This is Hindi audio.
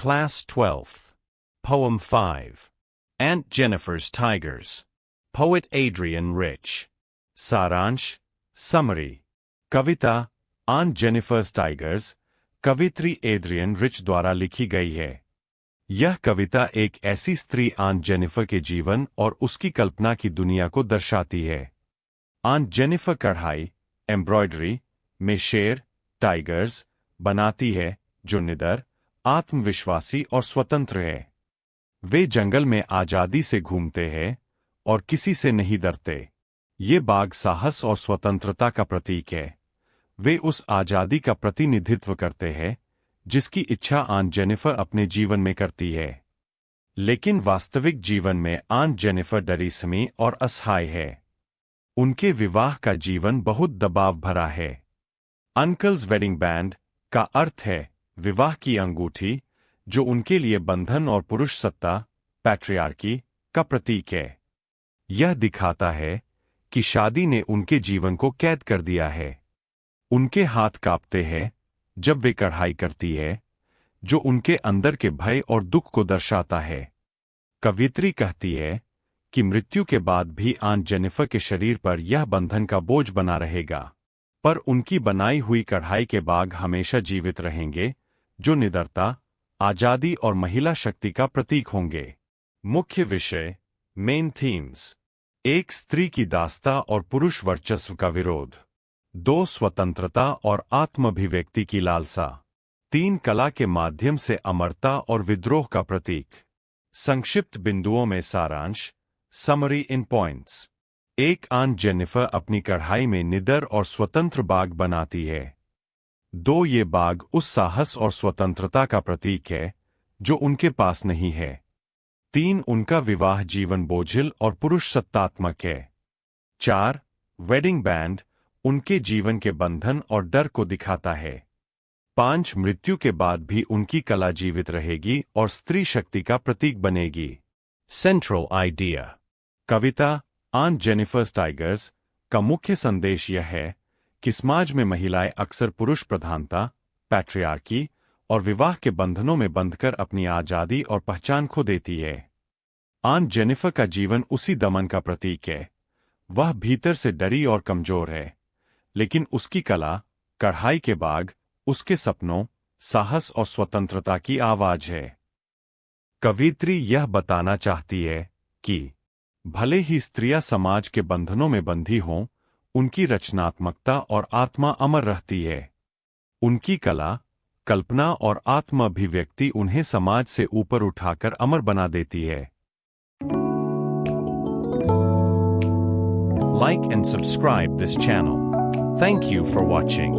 Class 12th. Poem 5. Aunt Jennifer's Tigers. Poet Adrienne Rich. सारांश, Summary. कविता Aunt Jennifer's Tigers, कवित्री एड्रियन रिच द्वारा लिखी गई है। यह कविता एक ऐसी स्त्री आंट जेनिफर के जीवन और उसकी कल्पना की दुनिया को दर्शाती है। आंट जेनिफर कढ़ाई, एम्ब्रॉयडरी में शेर, टाइगर्स बनाती है जो निडर, आत्मविश्वासी और स्वतंत्र है। वे जंगल में आजादी से घूमते हैं और किसी से नहीं डरते। ये बाघ साहस और स्वतंत्रता का प्रतीक है। वे उस आजादी का प्रतिनिधित्व करते हैं जिसकी इच्छा आंट जेनिफर अपने जीवन में करती है। लेकिन वास्तविक जीवन में आंट जेनिफर डरीसमी और असहाय है। उनके विवाह का जीवन बहुत दबाव भरा है। अंकल्स वेडिंग बैंड का अर्थ है विवाह की अंगूठी, जो उनके लिए बंधन और पुरुष सत्ता, पैट्रियार्की का प्रतीक है। यह दिखाता है कि शादी ने उनके जीवन को कैद कर दिया है। उनके हाथ कांपते हैं जब वे कढ़ाई करती है, जो उनके अंदर के भय और दुख को दर्शाता है। कवित्री कहती है कि मृत्यु के बाद भी आंट जेनिफर के शरीर पर यह बंधन का बोझ बना रहेगा, पर उनकी बनाई हुई कढ़ाई के बाघ हमेशा जीवित रहेंगे, जो निडरता, आजादी और महिला शक्ति का प्रतीक होंगे। मुख्य विषय, मेन थीम्स: एक स्त्री की दास्ता और पुरुष वर्चस्व का विरोध। 2 स्वतंत्रता और आत्माभिव्यक्ति की लालसा। 3 कला के माध्यम से अमरता और विद्रोह का प्रतीक। संक्षिप्त बिंदुओं में सारांश, summary in points. 1. Aunt Jennifer अपनी कढ़ाई में निडर और स्वतंत्र बाघ बनाती है। 2. ये बाघ उस साहस और स्वतंत्रता का प्रतीक है जो उनके पास नहीं है। 3. उनका विवाह जीवन बोझिल और पुरुष सत्तात्मक है। 4. वेडिंग बैंड उनके जीवन के बंधन और डर को दिखाता है। 5. मृत्यु के बाद भी उनकी कला जीवित रहेगी और स्त्री शक्ति का प्रतीक बनेगी। Central idea. कविता आंट जेनिफर्स टाइगर्स का मुख्य संदेश यह है कि समाज में महिलाएं अक्सर पुरुष प्रधानता, पैट्रियार्की और विवाह के बंधनों में बंधकर अपनी आजादी और पहचान खो देती है। आंट जेनिफर का जीवन उसी दमन का प्रतीक है। वह भीतर से डरी और कमजोर है, लेकिन उसकी कला, कढ़ाई के बाघ, उसके सपनों, साहस और स्वतंत्रता की आवाज है। कवित्री यह बताना चाहती है कि भले ही स्त्रियां समाज के बंधनों में बंधी हों, उनकी रचनात्मकता और आत्मा अमर रहती है। उनकी कला, कल्पना और आत्माभिव्यक्ति उन्हें समाज से ऊपर उठाकर अमर बना देती है। Like and subscribe this channel. Thank you for watching.